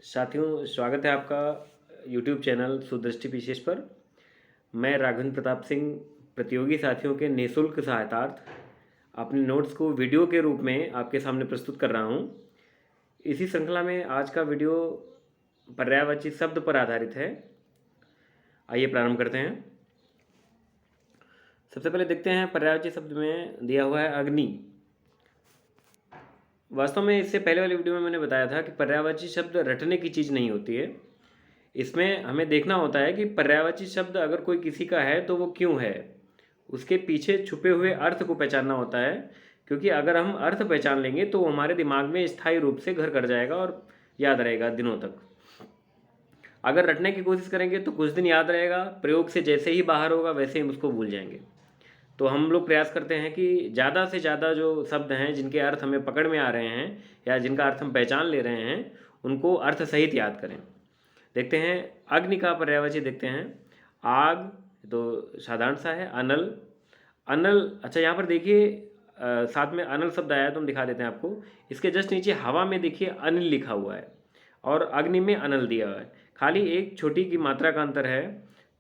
साथियों, स्वागत है आपका YouTube चैनल सुदृष्टि विशेष पर। मैं राघवेंद्र प्रताप सिंह प्रतियोगी साथियों के निःशुल्क सहायतार्थ अपने नोट्स को वीडियो के रूप में आपके सामने प्रस्तुत कर रहा हूं। इसी श्रृंखला में आज का वीडियो पर्यायवाची शब्द पर आधारित है। आइए प्रारंभ करते हैं। सबसे पहले देखते हैं पर्यायवाची शब्द में दिया हुआ है अग्नि। वास्तव में इससे पहले वाली वीडियो में मैंने बताया था कि पर्यायवाची शब्द रटने की चीज़ नहीं होती है। इसमें हमें देखना होता है कि पर्यायवाची शब्द अगर कोई किसी का है तो वो क्यों है, उसके पीछे छुपे हुए अर्थ को पहचानना होता है। क्योंकि अगर हम अर्थ पहचान लेंगे तो वो हमारे दिमाग में स्थायी रूप से घर कर जाएगा और याद रहेगा दिनों तक। अगर रटने की कोशिश करेंगे तो कुछ दिन याद रहेगा, प्रयोग से जैसे ही बाहर होगा वैसे ही उसको भूल जाएंगे। तो हम लोग प्रयास करते हैं कि ज़्यादा से ज़्यादा जो शब्द हैं जिनके अर्थ हमें पकड़ में आ रहे हैं या जिनका अर्थ हम पहचान ले रहे हैं उनको अर्थ सहित याद करें। देखते हैं अग्नि का पर्यायवाची देखते हैं। आग तो साधारण सा है। अनल, अनल अच्छा यहाँ पर देखिए साथ में अनल शब्द आया तो हम दिखा देते हैं आपको। इसके जस्ट नीचे हवा में देखिए अनिल लिखा हुआ है और अग्नि में अनल दिया हुआ है। खाली एक छोटी की मात्रा का अंतर है।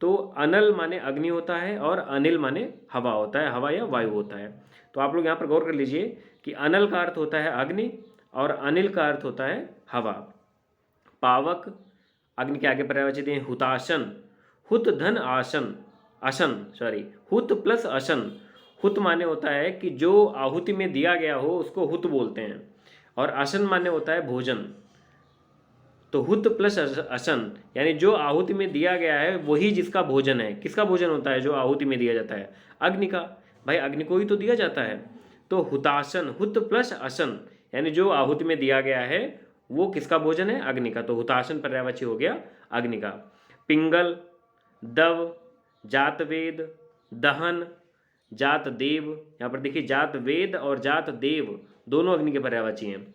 तो अनल माने अग्नि होता है और अनिल माने हवा होता है, हवा या वायु होता है। तो आप लोग यहाँ पर गौर कर लीजिए कि अनल का अर्थ होता है अग्नि और अनिल का अर्थ होता है हवा। पावक, अग्नि के आगे पर्यायवाची दिए हुताशन। हुत धन आसन, अशन हुत प्लस अशन। हुत माने होता है कि जो आहुति में दिया गया हो उसको हुत बोलते हैं और अशन माने होता है भोजन। तो हुत प्लस अशन यानी जो आहुति में दिया गया है वही जिसका भोजन है। किसका भोजन होता है? जो आहुति में दिया जाता है, अग्नि का। भाई अग्नि को ही तो दिया जाता है। तो हुताशन, हुत प्लस अशन यानी जो आहुति में दिया गया है वो किसका भोजन है? अग्नि का। तो हुताशन पर्यायवाची हो गया अग्नि का। पिंगल, दव, जात वेद, दहन, जात देव। यहाँ पर देखिए जात वेद और जात देव दोनों अग्नि के पर्यायवाची हैं।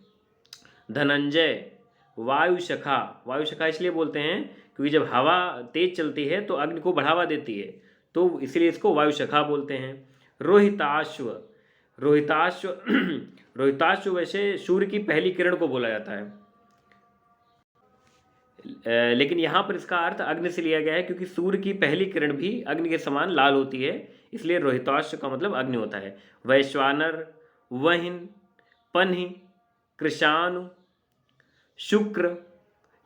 धनंजय, वायु शखा। वायु शखा इसलिए बोलते हैं क्योंकि जब हवा तेज चलती है तो अग्नि को बढ़ावा देती है, तो इसलिए इसको वायु शखा बोलते हैं। रोहिताश्व, रोहिताश्व रोहिताश्व वैसे सूर्य की पहली किरण को बोला जाता है, लेकिन यहाँ पर इसका अर्थ अग्नि से लिया गया है क्योंकि सूर्य की पहली किरण भी अग्नि के समान लाल होती है, इसलिए रोहिताश्व का मतलब अग्नि होता है। वैश्वानर, वहिन, पन्ही, कृषाणु, शुक्र।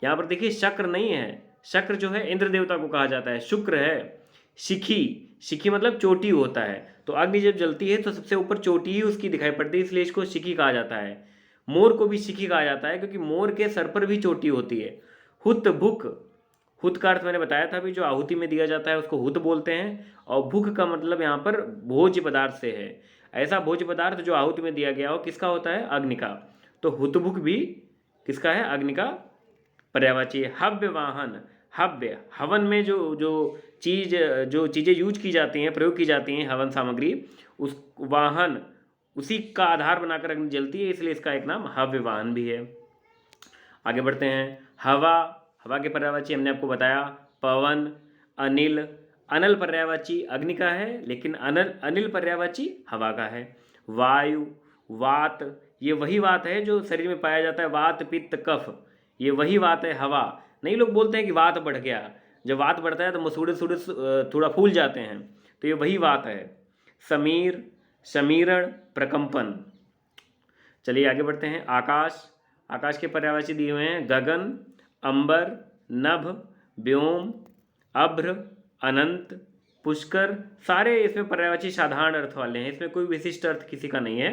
यहाँ पर देखिए शक्र नहीं है, शक्र जो है इंद्र देवता को कहा जाता है, शुक्र है। शिखी, शिखी मतलब चोटी होता है। तो अग्नि जब जलती है तो सबसे ऊपर चोटी ही उसकी दिखाई पड़ती है, इसलिए इसको शिखी कहा जाता है। मोर को भी शिखी कहा जाता है क्योंकि मोर के सर पर भी चोटी होती है। हुत भुक, हुत का अर्थ मैंने बताया था भी, जो आहुति में दिया जाता है उसको हुत बोलते हैं। और भुक का मतलब यहाँ पर भोज्य पदार्थ से है। ऐसा भोज्य पदार्थ जो आहुति में दिया गया हो किसका होता है? अग्नि का। तो हुतभुक भी किसका है? अग्नि का पर्यायवाची है। हव्य वाहन, हव्य हवन में जो चीज़ें यूज की जाती हैं, प्रयोग की जाती हैं, हवन सामग्री, उस वाहन उसी का आधार बनाकर अग्नि जलती है, इसलिए इसका एक नाम हव्य वाहन भी है। आगे बढ़ते हैं। हवा, हवा के पर्यायवाची हमने आपको बताया। पवन, अनिल, अनल पर्यायवाची अग्नि का है लेकिन अनिल पर्यायवाची हवा का है। वायु, वात, ये वही वात है जो शरीर में पाया जाता है, वात पित्त कफ, ये वही वात है हवा। नहीं, लोग बोलते हैं कि वात बढ़ गया, जब वात बढ़ता है तो मसूड़े सूड़े थोड़ा फूल जाते हैं, तो ये वही वात है। समीर, समीरण, प्रकंपन। चलिए आगे बढ़ते हैं। आकाश, आकाश के पर्यायवाची दिए हुए हैं। गगन, अंबर, नभ, व्योम, अभ्र, अनंत, पुष्कर। सारे इसमें पर्यायवाची साधारण अर्थ वाले हैं, इसमें कोई विशिष्ट अर्थ किसी का नहीं है।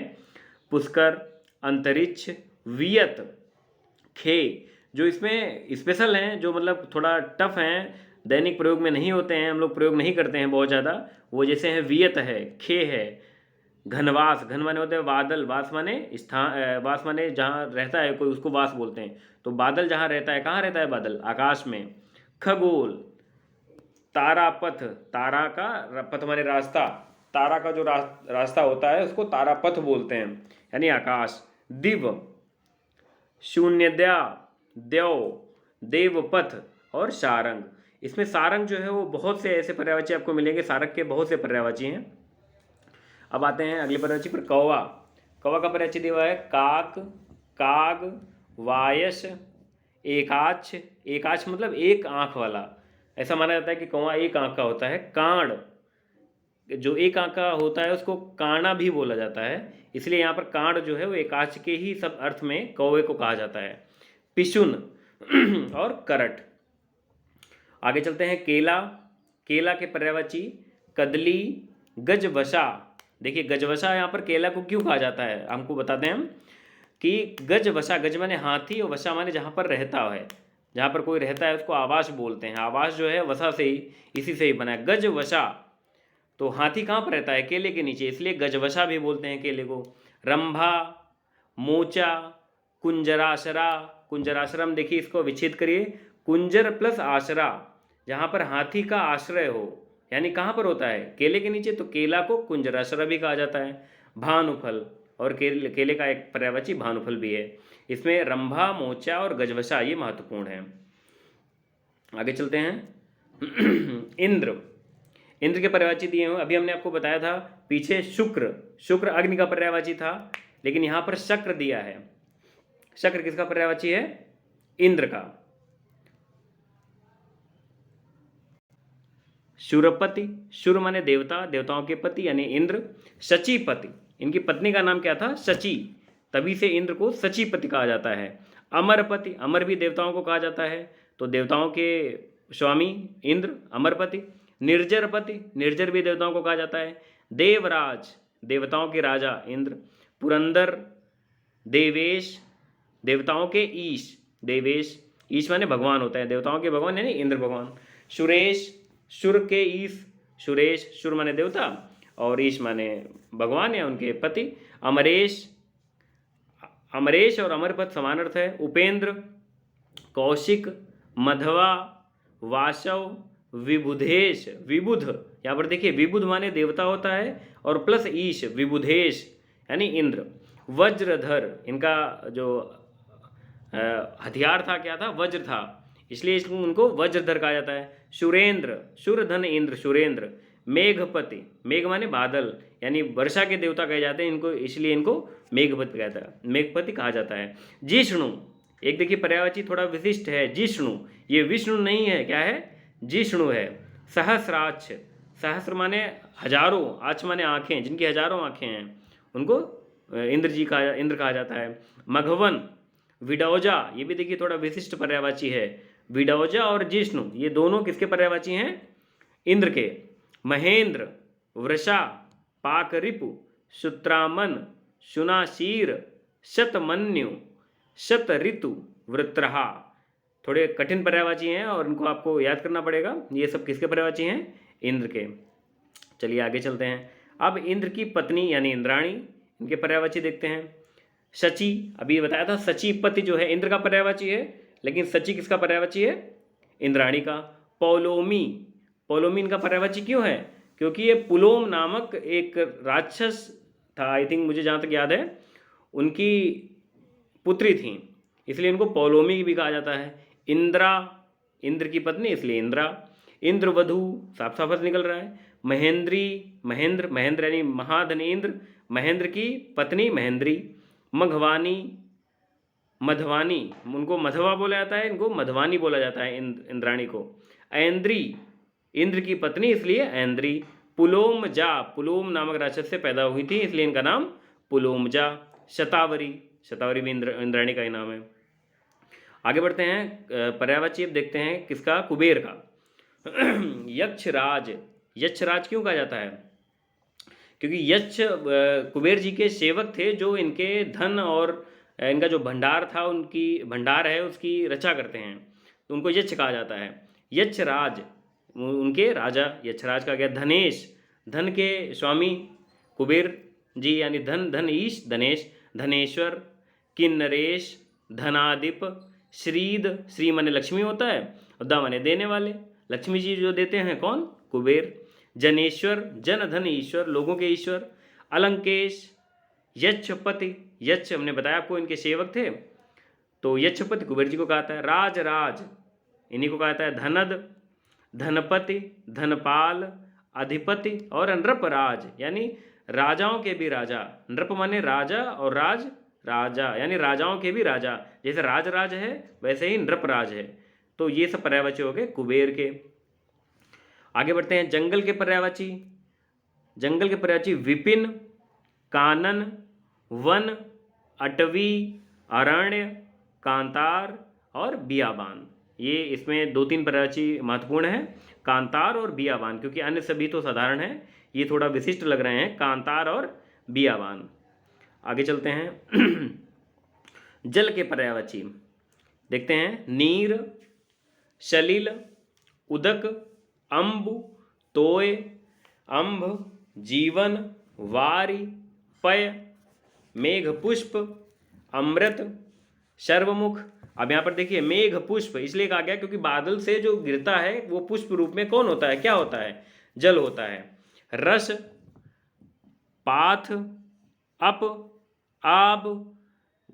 पुष्कर, अंतरिक्ष, वियत, खे, जो इसमें स्पेशल हैं, जो मतलब थोड़ा टफ हैं, दैनिक प्रयोग में नहीं होते हैं, हम लोग प्रयोग नहीं करते हैं बहुत ज़्यादा, वो जैसे हैं वियत है, खे है। घनवास, घन माने होते हैं बादल, वास माने स्थान, वास माने जहाँ रहता है कोई उसको वास बोलते हैं। तो बादल जहाँ रहता है, कहाँ रहता है बादल? आकाश में। खगोल, तारापथ, तारा का पथ माने रास्ता, तारा का जो रास्ता होता है उसको तारापथ बोलते हैं, यानी आकाश। दिव, शून्यद्या, द्यौ, देवपथ और सारंग। इसमें सारंग जो है वो बहुत से ऐसे पर्यायवाची आपको मिलेंगे, सारंग के बहुत से पर्यायवाची हैं। अब आते हैं अगले पर्यायवाची पर। कौवा, कौवा का पर्यायवाची दिया है काक, काग, वायस, एकाक्ष, एकाक्ष मतलब एक आंख वाला, ऐसा माना जाता है कि कौवा एक आंख का होता है। कांड, जो एक आंख का होता है उसको काना भी बोला जाता है, इसलिए यहाँ पर कांड जो है वो एकाक्ष के ही सब अर्थ में कौवे को कहा जाता है। पिशुन और करट। आगे चलते हैं, केला, केला के पर्यायवाची कदली, गजवसा। देखिए गजवसा यहाँ पर केला को क्यों कहा जाता है, हमको बताते हैं हम कि गजवसा, गज माने हाथी और वसा माने जहाँ पर रहता है, जहाँ पर कोई रहता है उसको आवास बोलते हैं। आवास जो है वसा से ही, इसी से ही बना है गजवसा। तो हाथी कहाँ पर रहता है, केले के नीचे, इसलिए गजवसा भी बोलते हैं केले को। रंभा, मोचा, कुंजराशरा, कुंजराश्रम, देखिए इसको विच्छेद करिए, कुंजर प्लस आशरा, जहाँ पर हाथी का आश्रय हो, यानी कहाँ पर होता है, केले के नीचे, तो केला को कुंजराशरा भी कहा जाता है। भानुफल, और केले का एक पर्यायवाची भानुफल भी है। इसमें रंभा, मोचा और गजवसा ये महत्वपूर्ण है। आगे चलते हैं इंद्र, इंद्र के पर्यायवाची दिए हुए, अभी हमने आपको बताया था पीछे शुक्र, शुक्र अग्नि का पर्यायवाची था, लेकिन यहाँ पर शक्र दिया है। शक्र किसका पर्यायवाची है, इंद्र का। शूरपति, शूर माने देवता, देवताओं के पति यानी इंद्र। शचीपति, इनकी पत्नी का नाम क्या था, शची, तभी से इंद्र को शचीपति कहा जाता है। अमरपति, अमर भी देवताओं को कहा जाता है, तो देवताओं के स्वामी इंद्र अमरपति। निर्जरपति, निर्जर भी देवताओं को कहा जाता है। देवराज, देवताओं के राजा इंद्र। पुरंदर, देवेश, देवताओं के ईश, देवेश, ईश माने भगवान होता है, देवताओं के भगवान यानी इंद्र भगवान। सुरेश, सुर के ईश, सुरेश, सुर माने देवता और ईश माने भगवान या उनके पति। अमरेश, अमरेश और अमरपद समान अर्थ है। उपेंद्र, कौशिक, मधवा, वासव, विबुधेश, विबुध, यहाँ पर देखिए विबुध माने देवता होता है और प्लस ईश, विबुधेश यानी इंद्र। वज्रधर, इनका जो हथियार था क्या था, वज्र था, इसलिए उनको वज्रधर कहा जाता है। सुरेंद्र, सुरधन इंद्र, सुरेंद्र। मेघपति, मेघ माने बादल यानी वर्षा के देवता कहे जाते हैं इनको, इसलिए इनको मेघपति कहता है, मेघपति कहा जाता है। जिष्णु, एक देखिए पर्यायवाची थोड़ा विशिष्ट है, जिष्णु, ये विष्णु नहीं है, क्या है, जिष्णु है। सहस्राक्ष, सहस्र माने हजारों, आक्ष माने आँखें, जिनकी हजारों आँखें हैं उनको इंद्र कहा जाता है। मघवन, विडौजा, ये भी देखिए थोड़ा विशिष्ट पर्यायवाची है। विडौजा और जिष्णु ये दोनों किसके पर्यायवाची हैं, इंद्र के। महेंद्र, वृषा, पाकरिपु, सुत्रामन, शुनाशीर, शतमन्यु, शतऋतु, वृत्रहा, थोड़े कठिन पर्यायवाची हैं और इनको आपको याद करना पड़ेगा। ये सब किसके पर्यायवाची हैं, इंद्र के। चलिए आगे चलते हैं। अब इंद्र की पत्नी यानी इंद्राणी, इनके पर्यायवाची देखते हैं। शची, अभी बताया था शचीपति जो है इंद्र का पर्यायवाची है, लेकिन शची किसका पर्यायवाची है, इंद्राणी का। पौलोमी, पौलोमी इनका पर्यायवाची क्यों है, क्योंकि ये पुलोम नामक एक राक्षस था, आई थिंक मुझे जहाँ तक याद है उनकी पुत्री थी, इसलिए इनको पौलोमी भी कहा जाता है। इंद्रा, इंद्र की पत्नी इसलिए इंद्रा। इंद्रवधु, साफ साफ अर्थ निकल रहा है। महेंद्री, महेंद्र, महेंद्र यानी महाधन इंद्र, महेंद्र की पत्नी महेंद्री। मघवानी, मधवानी, उनको मधवा बोला जाता है, इनको मधवानी बोला जाता है इंद्राणी को। ऐन्द्री, इंद्र की पत्नी इसलिए ऐन्द्री। पुलोमजा, पुलोम नामक राक्षस से पैदा हुई थी इसलिए इनका नाम पुलोमजा। शतावरी, शतावरी भी इंद्राणी का ही नाम है। आगे बढ़ते हैं, पर्यायवाची देखते हैं किसका, कुबेर का। यक्षराज, यक्षराज क्यों कहा जाता है, क्योंकि यक्ष कुबेर जी के सेवक थे जो इनके धन और इनका जो भंडार था, उनकी भंडार है उसकी रक्षा करते हैं, तो उनको यक्ष कहा जाता है। यक्षराज, उनके राजा यक्षराज का गया। धनेश, धन के स्वामी कुबेर जी यानी धन, धन ईश, धनेश, धनेश्वर। किन्नरेश, धनादिप। श्रीद, श्री माने लक्ष्मी होता है और द माने देने वाले, लक्ष्मी जी जो देते हैं कौन, कुबेर। जनेश्वर, जन धन ईश्वर, लोगों के ईश्वर। अलंकेश, यक्षपति, यक्ष हमने बताया आपको इनके सेवक थे, तो यक्षपति कुबेर जी को कहता है। राज, राज इन्हीं को कहता है। धनद, धनपति, धनपाल, अधिपति और नृपराज यानी राजाओं के भी राजा। नृप माने राजा और राज राजा यानी राजाओं के भी राजा, जैसे राज है वैसे ही नृपराज है। तो ये सब पर्यायवाची हो गए कुबेर के। आगे बढ़ते हैं जंगल के पर्यायवाची। जंगल के पर्यायवाची विपिन, कानन, वन, अटवी, अरण्य, कांतार और बियाबान। ये इसमें 2-3 पर्यायवाची महत्वपूर्ण है, कांतार और बियाबान, क्योंकि अन्य सभी तो साधारण है, ये थोड़ा विशिष्ट लग रहे हैं, कांतार और बियाबान। आगे चलते हैं जल के पर्यायवाची देखते हैं नीर, सलिल, उदक, अम्बु, तोय, अम्भ, जीवन, वारि, पय, मेघ पुष्प, अमृत, सर्वमुख। अब यहाँ पर देखिए मेघ पुष्प इसलिए कहा गया क्योंकि बादल से जो गिरता है वो पुष्प रूप में कौन होता है, क्या होता है, जल होता है। रस, पाथ, अप, आब,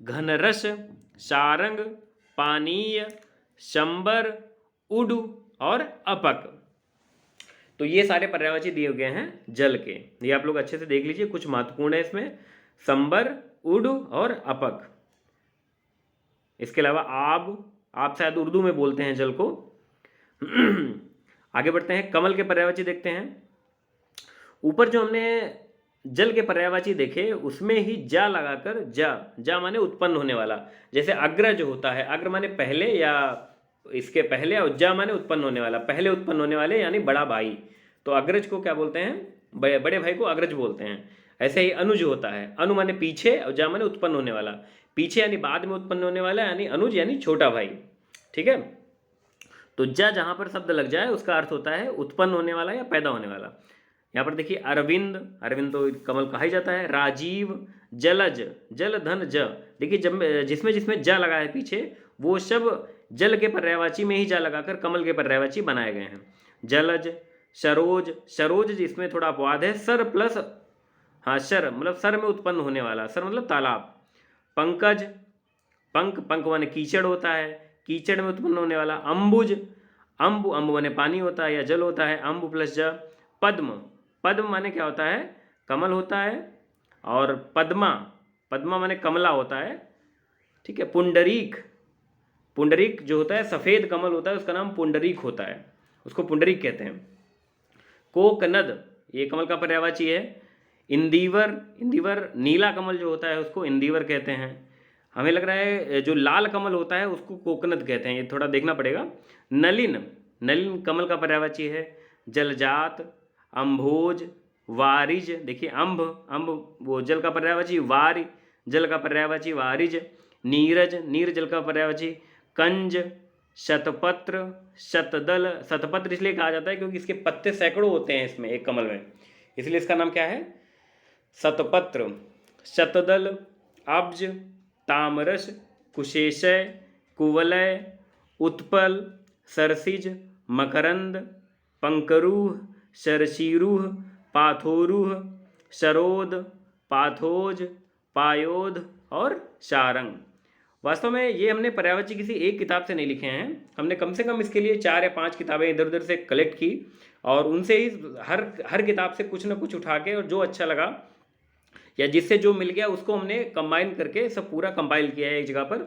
घनरस, सारंग, पानीय, शंबर, उडु और अपक। तो ये सारे पर्यायवाची दिए गए हैं जल के, ये आप लोग अच्छे से देख लीजिए, कुछ महत्वपूर्ण है इसमें, संबर, उडु और अपक। इसके अलावा आप शायद उर्दू में बोलते हैं जल को। आगे बढ़ते हैं कमल के पर्यायवाची देखते हैं। ऊपर जो हमने जल के पर्यायवाची देखे उसमें ही जा लगाकर जा माने उत्पन्न होने वाला, जैसे अग्रज होता है, अग्र माने पहले या इसके पहले, और जा माने उत्पन्न होने वाला, पहले उत्पन्न होने वाले यानी बड़ा भाई। तो अग्रज को क्या बोलते हैं, बड़े भाई को अग्रज बोलते हैं। ऐसे ही अनुज होता है, अनु माने पीछे और जा माने उत्पन्न होने वाला, पीछे यानी बाद में उत्पन्न होने वाला यानी अनुज यानी छोटा भाई। ठीक है, तो जा जहां पर शब्द लग जाए उसका अर्थ होता है उत्पन्न होने वाला या पैदा होने वाला। यहाँ पर देखिए अरविंद, अरविंद तो कमल कहा ही जाता है। राजीव, जलज, जल धन ज, देखिए जब जिसमें जिसमें ज लगा है पीछे वो सब जल के पर्यायवाची में ही जा लगाकर कमल के पर्यायवाची बनाए गए हैं। जलज, सरोज, सरोज जिसमें थोड़ा अपवाद है, सर प्लस हाँ सर मतलब सर में उत्पन्न होने वाला, सर मतलब तालाब। पंकज, पंक, पंक माने कीचड़ होता है, कीचड़ में उत्पन्न होने वाला। अम्बुज, अम्बु, अम्बु माने पानी होता है या जल होता है, अम्बु प्लस ज। पद्म, पद्म माने क्या होता है, कमल होता है। और पद्मा, पद्मा माने कमला होता है। ठीक है, पुंडरीक, पुंडरीक जो होता है सफ़ेद कमल होता है उसका नाम पुंडरीक होता है, उसको पुंडरीक कहते हैं। कोकनद, ये कमल का पर्यायवाची है। इंदिवर, इंदिवर नीला कमल जो होता है उसको इंदिवर कहते हैं। हमें लग रहा है जो लाल कमल होता है उसको कोकनद कहते हैं, ये थोड़ा देखना पड़ेगा। नलिन, नलिन कमल का पर्यायवाची है। जलजात, अम्भोज, वारिज, देखिए अम्भ, अम्भ वो जल का पर्यायवाची, वारि जल का पर्यायवाची वारिज। नीरज, नीर जल का पर्यायवाची। कंज, शतपत्र, शतदल, शतपत्र इसलिए कहा जाता है क्योंकि इसके पत्ते सैकड़ों होते हैं इसमें एक कमल में, इसलिए इसका नाम क्या है, शतपत्र। शतदल, अब्ज, तामरस, कुशेशय, कुवलय, उत्पल, सरसिज, मकरंद, पंकरूह, शरशीरूह, पाथोरूह, शरोद, पाथोज, पायोध और शारंग। वास्तव में ये हमने पर्यायवाची किसी एक किताब से नहीं लिखे हैं, हमने कम से कम इसके लिए 4 या 5 किताबें इधर उधर से कलेक्ट की और उनसे ही हर किताब से कुछ ना कुछ उठा के और जो अच्छा लगा या जिससे जो मिल गया उसको हमने कंबाइन करके सब पूरा कंपाइल किया है एक जगह पर।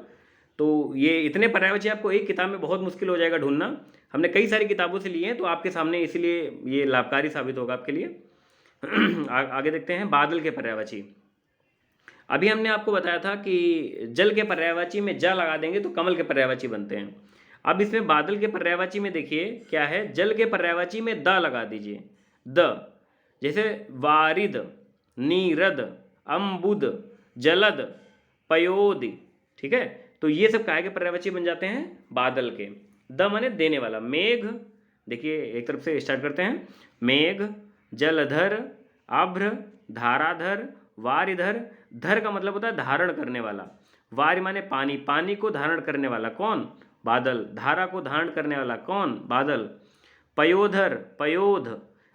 तो ये इतने पर्यायवाची आपको एक किताब में बहुत मुश्किल हो जाएगा ढूंढना, हमने कई सारी किताबों से लिए हैं तो आपके सामने, इसलिए ये लाभकारी साबित होगा आपके लिए। आगे देखते हैं बादल के पर्यायवाची। अभी हमने आपको बताया था कि जल के पर्यायवाची में जा लगा देंगे तो कमल के पर्यायवाची बनते हैं। अब इसमें बादल के पर्यायवाची में देखिए क्या है, जल के पर्यायवाची में द लगा दीजिए, द, जैसे वारिद, नीरद, अम्बुद, जलद, पयोदि। ठीक है, तो ये सब काहे के पर्यायवाची बन जाते हैं, बादल के। द माने देने वाला। मेघ, देखिए एक तरफ से स्टार्ट करते हैं, मेघ, जलधर, आभ्र, धाराधर, वारिधर। धर का मतलब होता है धारण करने वाला। वारि माने पानी, पानी को धारण करने वाला कौन, बादल। धारा को धारण करने वाला कौन, बादल। पयोधर, पयोध,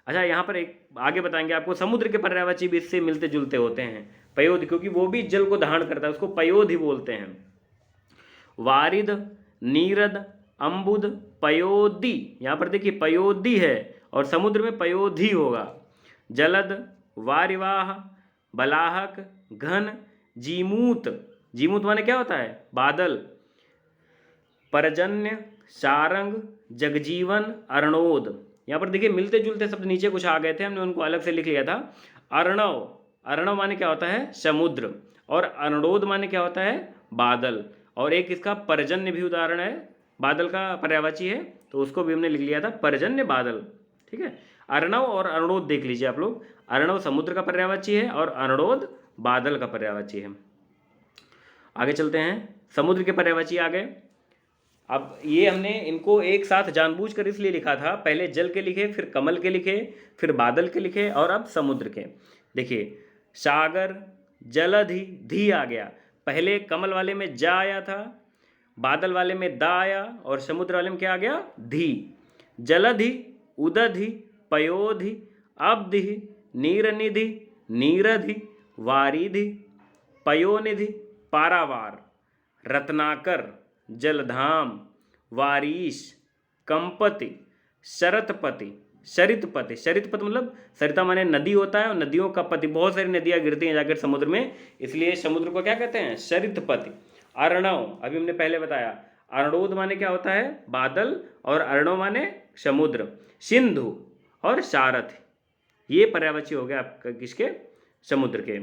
अच्छा यहाँ पर एक आगे बताएंगे आपको, समुद्र के पर्यायवाची भी इससे मिलते जुलते होते हैं, पयोध, क्योंकि वो भी जल को धारण करता है, उसको पयोध ही बोलते हैं। वारिद, नीरद, अम्बुद, पयोदी, यहाँ पर देखिए पयोदी है और समुद्र में पयोधी होगा। जलद, वारिवाह, बलाहक, घन, जीमूत, जीमूत माने क्या होता है? बादल। पर्जन्य, सारंग, जगजीवन, अर्णोद। यहाँ पर देखिए मिलते जुलते शब्द नीचे कुछ आ गए थे, हमने उनको अलग से लिख लिया था। अर्णव, अर्णव माने क्या होता है? समुद्र। और अर्णोद माने क्या होता है? बादल। और एक इसका पर्जन्य भी उदाहरण है, बादल का पर्यायवाची है, तो उसको भी हमने लिख लिया था, पर्जन्य बादल। ठीक है, अर्णव और अर्णोद देख लीजिए आप लोग। अर्णव समुद्र का पर्यायवाची है और अर्णोद बादल का पर्यायवाची है। आगे चलते हैं, समुद्र के पर्यायवाची आ गए। अब ये हमने इनको एक साथ जानबूझकर इसलिए लिखा था, पहले जल के लिखे, फिर कमल के लिखे, फिर बादल के लिखे, और अब समुद्र के। देखिए, सागर, जलधि, धी आ गया। पहले कमल वाले में जा आया था, बादल वाले में दा आया, और समुद्र वाले में क्या आ गया? धी। जलधि, उदधि, पयोधि, अब्धि, नीरनिधि, नीरधि, वारिधि, पयोनिधि, पारावार, रत्नाकर, जलधाम, वारीश, कंपति, शरतपति, शरितपति। शरितपति मतलब सरिता माने नदी होता है, और नदियों का पति, बहुत सारी नदियां गिरती हैं जाकर समुद्र में, इसलिए समुद्र को क्या कहते हैं? शरितपति। अर्णव, अभी हमने पहले बताया। अर्णोद माने क्या होता है? बादल, और अर्णव माने समुद्र। सिंधु और सारथ, ये पर्यायवाची हो गया आपका किसके? समुद्र के।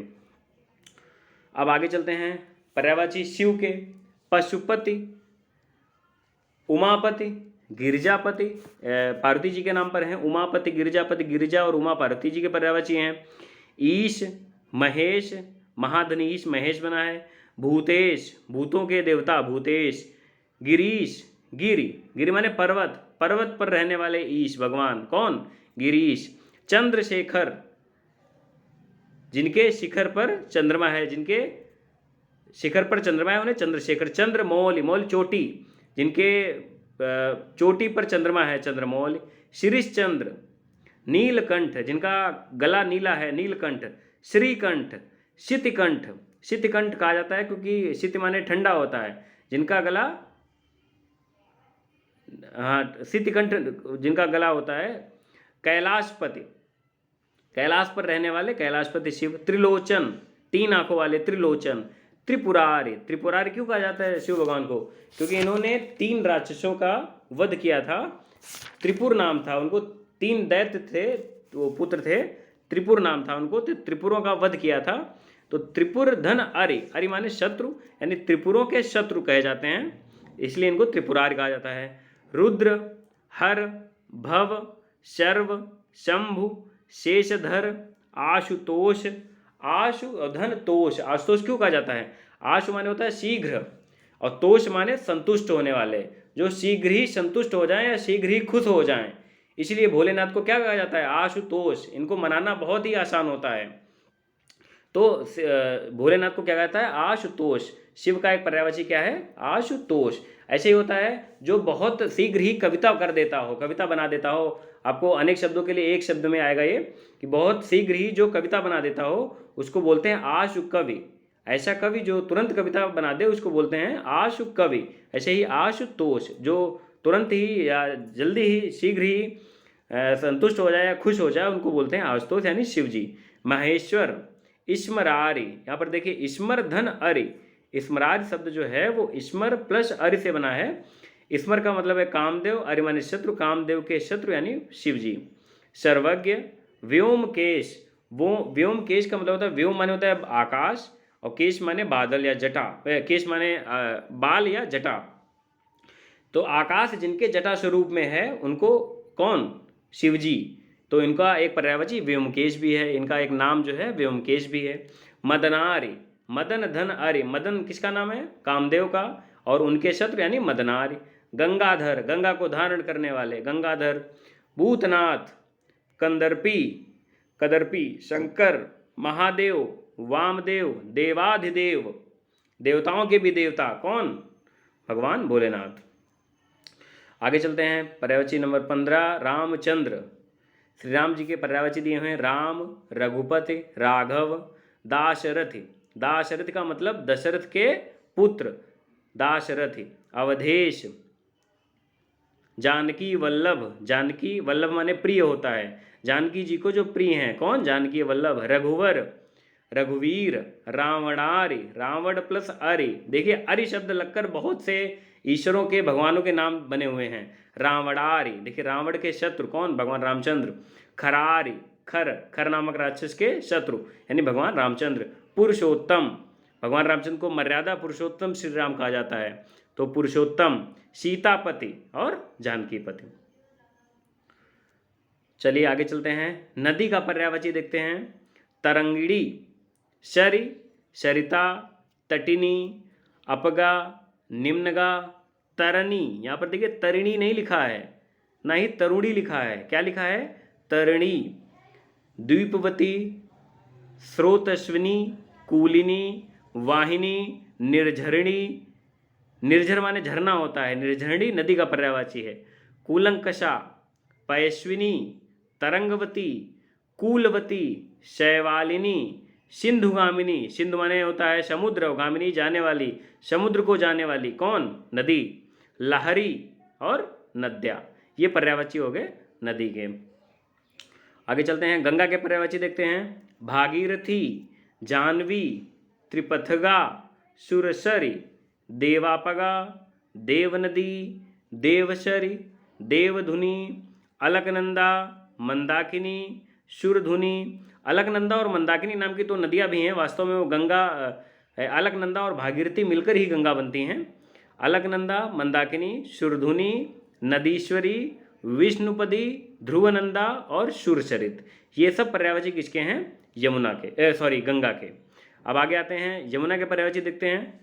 अब आगे चलते हैं पर्यायवाची शिव के। पशुपति, उमापति, गिरिजापति, पार्वती जी के नाम पर हैं। उमापति, गिरिजापति, गिरिजा और उमा पार्वती जी के पर्यायवाची हैं। ईश, महेश, महाधनीश महेश बना है। भूतेश, भूतों के देवता भूतेश। गिरीश, गिरि, गिरि माने पर्वत, पर्वत पर रहने वाले ईश भगवान, कौन? गिरीश। चंद्रशेखर, जिनके शिखर पर चंद्रमा है, जिनके शिखर पर चंद्रमा है उन्हें चंद्रशेखर। चंद्रमौली, मौली चोटी, जिनके चोटी पर चंद्रमा है, चंद्रमौली। शिरीषचंद्र, नीलकंठ, जिनका गला नीला है, नीलकंठ। श्रीकंठ, शीतकंठ, शीतकंठ कहा जाता है क्योंकि शीत माने ठंडा होता है, जिनका गला, हाँ शीतकंठ जिनका गला होता है। कैलाशपति, कैलाश पर रहने वाले कैलाशपति शिव। त्रिलोचन, तीन आंखों वाले त्रिलोचन। त्रिपुरारी, त्रिपुरारी क्यों कहा जाता है शिव भगवान को? क्योंकि इन्होंने 3 राक्षसों का वध किया था। त्रिपुर नाम था उनको, 3 दैत्य थे, वो पुत्र थे, त्रिपुर नाम था उनको, तो त्रिपुरों का वध किया था। तो त्रिपुर धन अरि, अरि माने शत्रु, यानी त्रिपुरों के शत्रु कहे जाते हैं, इसलिए इनको त्रिपुरारी कहा जाता है। रुद्र, हर, भव, शर्व, शंभु, शेषधर, आशुतोष, आशु और धन तोष। आशुतोष क्यों कहा जाता है? आशु माने होता है शीघ्र, और तोष माने संतुष्ट होने वाले, जो शीघ्र ही संतुष्ट हो जाएं या शीघ्र ही खुश हो जाएं, इसलिए भोलेनाथ को क्या कहा जाता है? आशुतोष। इनको मनाना बहुत ही आसान होता है, तो भोलेनाथ को क्या कहता है? आशुतोष। शिव का एक पर्यायवाची क्या है? आशुतोष। ऐसे ही होता है जो बहुत शीघ्र ही कविता कर देता हो, कविता बना देता हो। आपको अनेक शब्दों के लिए एक शब्द में आएगा ये, कि बहुत शीघ्र ही जो कविता बना देता हो उसको बोलते हैं आशु कवि। ऐसा कवि जो तुरंत कविता बना दे उसको बोलते हैं आशु कवि। ऐसे ही आशुतोष, जो तुरंत ही या जल्दी ही शीघ्र ही संतुष्ट हो जाए या खुश हो जाए, उनको बोलते हैं आशुतोष, यानी शिव जी। महेश्वर, ईश्मरारि, यहाँ पर देखिए ईश्मर धन अरि, ईश्मरारि शब्द जो है वो ईश्मर प्लस अरि से बना है। ईश्मर का मतलब है कामदेव, अरि माने शत्रु, कामदेव के शत्रु यानी शिव जी। सर्वज्ञ, व्योमकेश, वो व्योमकेश का मतलब होता है, व्योम माने होता है आकाश, और केश माने बादल या जटा, केश माने बाल या जटा। तो आकाश जिनके जटा स्वरूप में है उनको कौन? शिव जी। तो इनका एक पर्यायवाची व्योमकेश भी है, इनका एक नाम जो है व्योमकेश भी है। मदनारि, मदन धन अरि, मदन किसका नाम है? कामदेव का, और उनके शत्रु यानी मदनारि। गंगाधर, गंगा को धारण करने वाले गंगाधर। भूतनाथ, कंदर्पी, कदर्पी, शंकर, महादेव, वामदेव, देवाधिदेव, देवताओं के भी देवता, कौन? भगवान भोलेनाथ। आगे चलते हैं, पर्यायवाची नंबर 15 रामचंद्र। श्री राम जी के पर्यायवाची दिए हुए हैं राम, रघुपति, राघव, दाशरथि। दाशरथि का मतलब दशरथ के पुत्र, दाशरथि। अवधेश, जानकी वल्लभ, जानकी वल्लभ माने प्रिय होता है, जानकी जी को जो प्रिय हैं, कौन? जानकी वल्लभ। रघुवर, रघुवीर, रावणारि, रावण प्लस अरि, देखिए अरि शब्द लगकर बहुत से ईश्वरों के भगवानों के नाम बने हुए हैं। रावणारि, देखिए रावण के शत्रु कौन, भगवान रामचंद्र। खरारि, खर, खर नामक राक्षस के शत्रु यानी भगवान रामचंद्र। पुरुषोत्तम, भगवान रामचंद्र को मर्यादा पुरुषोत्तम श्री राम कहा जाता है, तो पुरुषोत्तम। सीतापति और जानकीपति। चलिए आगे चलते हैं, नदी का पर्यायवाची देखते हैं। तरंगिणी, शरि, सरिता, तटिनी, अपगा, निम्नगा, तरणी। यहाँ पर देखिए तरिणी नहीं लिखा है, ना ही तरुणी लिखा है, क्या लिखा है, तरिणी। द्वीपवती, स्रोतस्विनी, कूलिनी, वाहिनी, निर्झरिणी, निर्झर माने झरना होता है, निर्झरिणी नदी का पर्यायवाची है। कूलंकषा, पयस्विनी, तरंगवती, कूलवती, शैवालिनी, सिंधुगामिनी, सिंधु माने होता है समुद्र, गामिनी जाने वाली, समुद्र को जाने वाली कौन, नदी। लहरी और नद्या, ये पर्यायवाची हो गए नदी के। आगे चलते हैं, गंगा के पर्यायवाची देखते हैं। भागीरथी, जानवी, त्रिपथगा, सुरसरी, देवापगा, देवनदी, देवशरी, देवधुनी, अलकनंदा, मंदाकिनी, सुरधुनी। अलकनंदा और मंदाकिनी नाम की तो नदियाँ भी हैं, वास्तव में वो गंगा, अलकनंदा और भागीरथी मिलकर ही गंगा बनती हैं। अलकनंदा, मंदाकिनी, सुरधुनी, नदीश्वरी, विष्णुपदी, ध्रुवनंदा और सुरचरित, ये सब पर्यायवाची किसके हैं, यमुना के, गंगा के। अब आगे आते हैं, यमुना के पर्यायवाची देखते हैं।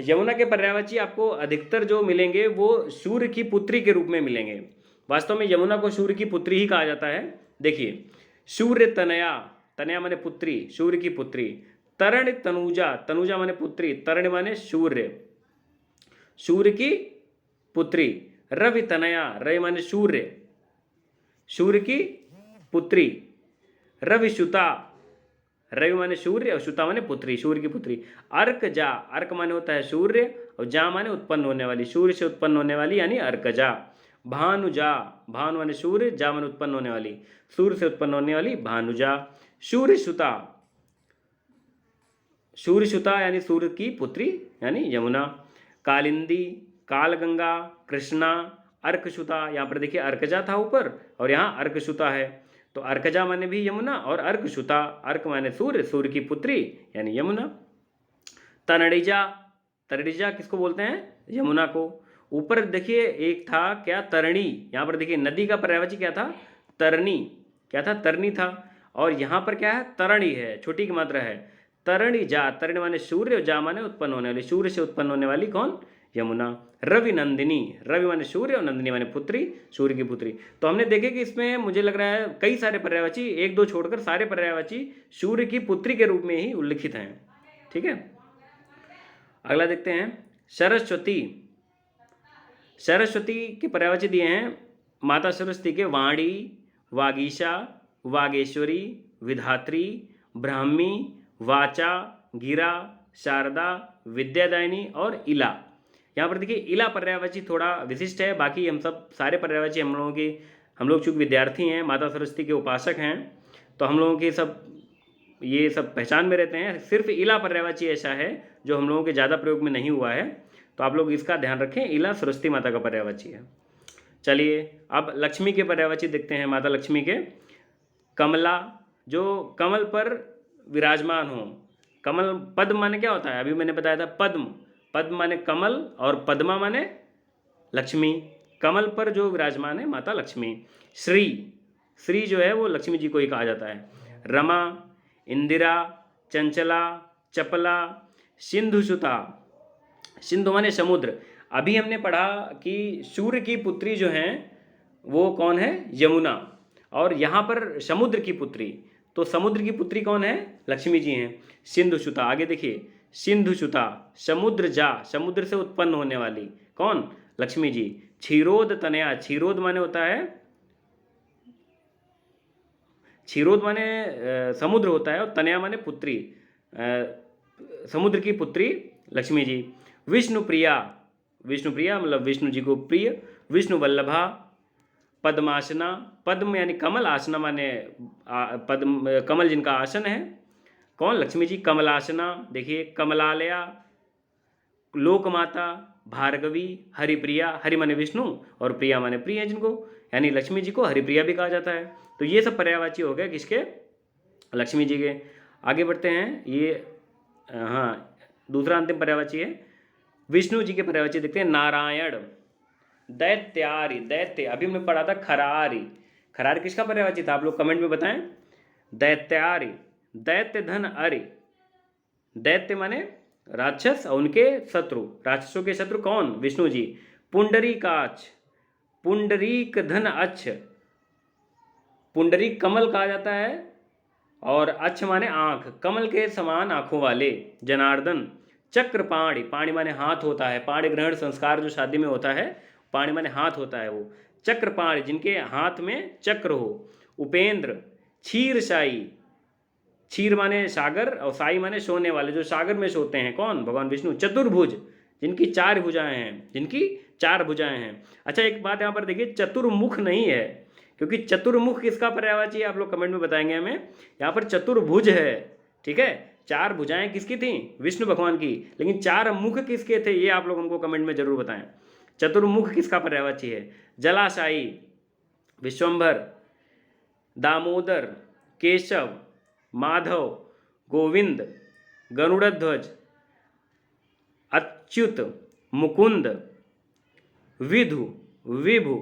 यमुना के पर्यायवाची आपको अधिकतर जो मिलेंगे वो सूर्य की पुत्री के रूप में मिलेंगे। वास्तव में यमुना को सूर्य की पुत्री ही कहा जाता है। देखिए, सूर्य तनया, तनया माने पुत्री, सूर्य की पुत्री। तरण तनुजा, तनुजा माने पुत्री, तरण माने सूर्य, सूर्य की पुत्री। रवि तनया, रवि माने सूर्य, सूर्य की पुत्री। रवि सुता, रवि माने सूर्य और सुता माने पुत्री, सूर्य की पुत्री। अर्कजा, अर्क माने होता है सूर्य और जा माने उत्पन्न होने वाली, सूर्य से उत्पन्न होने वाली यानी अर्कजा। भानुजा, भानु माने सूर्य, जा माने उत्पन्न होने वाली, सूर्य से उत्पन्न होने वाली भानुजा। सूर्य सुता, सूर्य सुता यानी सूर्य की पुत्री यानी यमुना। कालिंदी, कालगंगा, कृष्णा, अर्कसुता, यहाँ पर देखिए अर्कजा था ऊपर और यहाँ अर्कसुता है, तो अर्कजा माने भी यमुना और अर्कसुता, अर्क माने सूर्य, सूर्य की पुत्री यानी यमुना। तरणिजा, तरणिजा किसको बोलते हैं, यमुना को। ऊपर देखिए एक था क्या, तरणी, यहाँ पर देखिए नदी का पर्यायवाची क्या था, तरनी, क्या था, तरनी था, और यहाँ पर क्या है, तरणी है, छोटी की मात्रा है। तरणी जा, तरण माने सूर्य और जा माने उत्पन्न होने वाली, सूर्य से उत्पन्न होने वाली कौन, यमुना। रवि नंदिनी, रवि माने सूर्य और नंदिनी माने पुत्री, सूर्य की पुत्री। तो हमने देखे कि इसमें मुझे लग रहा है कई सारे पर्यायवाची, एक दो छोड़कर सारे पर्यायवाची सूर्य की पुत्री के रूप में ही उल्लिखित हैं। ठीक है, अगला देखते हैं, सरस्वती। सरस्वती के पर्यायवाची दिए हैं, माता सरस्वती के वाणी, वागीशा, वागेश्वरी, विधात्री, ब्राह्मी, वाचा, गिरा, शारदा, विद्यादायिनी और इला। यहाँ पर देखिए इला पर्यायवाची थोड़ा विशिष्ट है, बाकी हम सब सारे पर्यायवाची हम लोग चूँकि विद्यार्थी हैं, माता सरस्वती के उपासक हैं, तो हम लोगों के ये सब पहचान में रहते हैं। सिर्फ इला पर्यायवाची ऐसा है जो हम लोगों के ज़्यादा प्रयोग में नहीं हुआ है, तो आप लोग इसका ध्यान रखें, इला सरस्वती माता का पर्यायवाची है। चलिए अब लक्ष्मी के पर्यायवाची देखते हैं, माता लक्ष्मी के। कमला, जो कमल पर विराजमान हो। कमल, पद्म माने क्या होता है, अभी मैंने बताया था पद्म, पद्म माने कमल और पद्मा माने लक्ष्मी, कमल पर जो विराजमान है माता लक्ष्मी। श्री, श्री जो है वो लक्ष्मी जी को ही कहा जाता है। रमा, इंदिरा, चंचला, चपला, सिंधुसुता, सिंधु माने समुद्र। अभी हमने पढ़ा कि सूर्य की पुत्री जो हैं वो कौन है, यमुना, और यहाँ पर समुद्र की पुत्री, तो समुद्र की पुत्री कौन है, लक्ष्मी जी हैं। सिंधुसुता, आगे देखिए, सिंधुसुता, समुद्र जा, समुद्र से उत्पन्न होने वाली कौन, लक्ष्मी जी। क्षीरोद तनया, क्षीरोद माने होता है, क्षीरोद माने समुद्र होता है और तनया माने पुत्री, समुद्र की पुत्री लक्ष्मी जी। विष्णुप्रिया, विष्णुप्रिया मतलब विष्णु जी को प्रिय। विष्णु वल्लभा, पद्मासना, पद्म यानी कमल, आसना माने पद्म, कमल जिनका आसन है। कौन? लक्ष्मी जी। कमलासना, देखिए कमलालया, लोकमाता, भार्गवी, हरिप्रिया, हरि माने विष्णु और प्रिया माने प्रिय जिनको, यानी लक्ष्मी जी को हरिप्रिया भी कहा जाता है। तो ये सब पर्यायवाची हो गए किसके? लक्ष्मी जी के। आगे बढ़ते हैं, ये हाँ दूसरा अंतिम पर्यायवाची है विष्णु जी के पर्यायवाची देखते हैं। नारायण, दैत्यारि, दैत्य अभी हमने पढ़ा था खरारी, खरारी किसका पर्यायवाची था? आप लोग कमेंट में बताएं। दैत्यारि, दैत्य धन अरि, दैत्य माने राक्षस और उनके शत्रु, राक्षसों के शत्रु कौन? विष्णु जी। पुंडरीकाक्ष, पुंडरीक धन अच्छ, पुंडरीक कमल कहा जाता है और अच्छ माने आंख, कमल के समान आंखों वाले। जनार्दन, चक्रपाणि, पाणि माने हाथ होता है, पाणि ग्रहण संस्कार जो शादी में होता है, पाणि माने हाथ होता है वो। चक्रपाणि जिनके हाथ में चक्र हो। उपेंद्र, क्षीरशायी, क्षीर माने सागर और साई माने सोने वाले, जो सागर में सोते हैं कौन? भगवान विष्णु। चतुर्भुज, जिनकी 4 भुजाएं हैं, जिनकी 4 भुजाएं हैं। अच्छा एक बात यहाँ पर देखिए, चतुर्मुख नहीं है, क्योंकि चतुर्मुख किसका पर्यायवाची है? आप लोग कमेंट में बताएंगे हमें। यहाँ पर चतुर्भुज है, ठीक है। 4 भुजाएं किसकी थी? विष्णु भगवान की, लेकिन 4 मुख किसके थे? ये आप लोग हमको कमेंट में जरूर बताएं। चतुर्मुख किसका पर्यायवाची है? जलाशायी, विश्वंभर, दामोदर, केशव, माधव, गोविंद, गरुड़ध्वज, अच्युत, मुकुंद, विधु, विभु,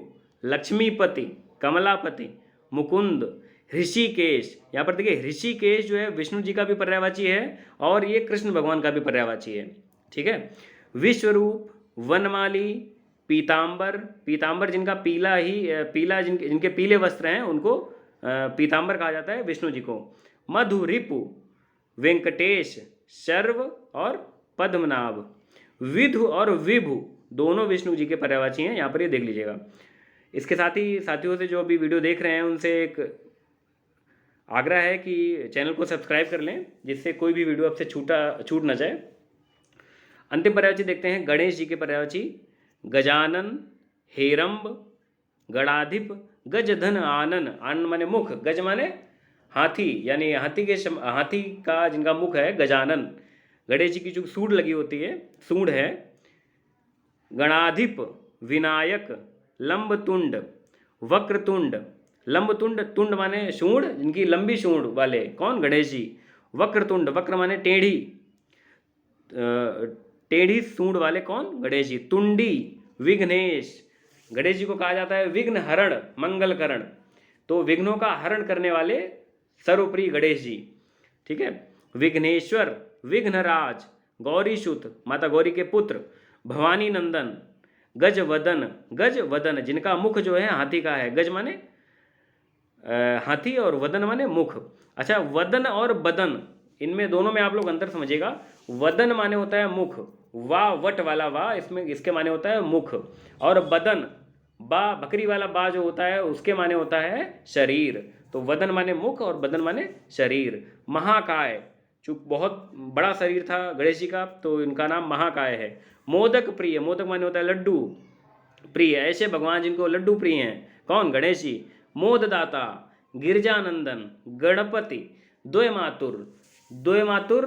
लक्ष्मीपति, कमलापति, मुकुंद, ऋषिकेश। यहाँ पर देखिए ऋषिकेश जो है विष्णु जी का भी पर्यायवाची है और ये कृष्ण भगवान का भी पर्यायवाची है, ठीक है। विश्वरूप, वनमाली, पीताम्बर, पीताम्बर जिनका पीला ही पीला जिनके पीले वस्त्र हैं उनको पीताम्बर कहा जाता है विष्णु जी को। मधु, रिपु, वेंकटेश, सर्व और पद्मनाभ। विधु और विभु दोनों विष्णु जी के पर्यायवाची हैं, यहाँ पर ये देख लीजिएगा। इसके साथ ही साथियों से जो अभी वीडियो देख रहे हैं उनसे एक आग्रह है कि चैनल को सब्सक्राइब कर लें, जिससे कोई भी वीडियो आपसे छूट ना जाए। अंतिम पर्यायवाची देखते हैं गणेश जी के पर्यायवाची। गजानन, हेरंब, गणाधिप, गजधन आनन, आनन माने मुख, गज माने हाथी, यानी हाथी का जिनका मुख है गजानन। गणेश जी की जो सूंड लगी होती है, सूंड है। गणाधिप, विनायक, लंबतुंड, वक्रतुंड, लंबतुंड, तुंड माने सूंड, जिनकी लंबी सूंड वाले कौन? गणेश जी। वक्रतुंड, वक्र माने टेढ़ी, टेढ़ी सूंड वाले कौन? गणेश जी। तुंडी, विघ्नेश, गणेश जी को कहा जाता है विघ्न हरण, मंगल करण, तो विघ्नों का हरण करने वाले सर्वप्रिय गणेश जी, ठीक है। विघ्नेश्वर, विघ्नराज, गौरीसुत, माता गौरी के पुत्र, भवानी नंदन, गजवदन, गजवदन जिनका मुख जो है हाथी का है, गज माने हाथी और वदन माने मुख। अच्छा वदन और बदन, इनमें दोनों में आप लोग अंतर समझिएगा। वदन माने होता है मुख, वाह वट वाला वाह, इसमें इसके माने होता है मुख, और बदन बा बकरी वाला बा जो होता है उसके माने होता है शरीर। तो वदन माने मुख और बदन माने शरीर। महाकाय, चूंकि बहुत बड़ा शरीर था गणेश जी का तो इनका नाम महाकाय है। मोदक प्रिय, मोदक माने होता है लड्डू प्रिय, ऐसे भगवान जिनको लड्डू प्रिय हैं कौन? गणेश जी। मोददाता, गिरजानंदन, गणपति, द्वयमातुर, द्वयमातुर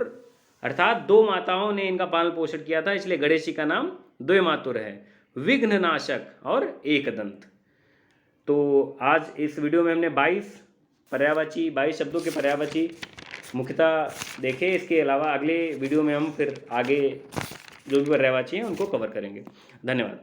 अर्थात 2 माताओं ने इनका पालन पोषण किया था, इसलिए गणेश जी का नाम द्वयमातुर है। विघ्ननाशक और एकदंत। तो आज इस वीडियो में हमने 22 शब्दों के पर्यायवाची मुख्यतः देखे। इसके अलावा अगले वीडियो में हम फिर आगे जो भी पर्यायवाची हैं उनको कवर करेंगे। धन्यवाद।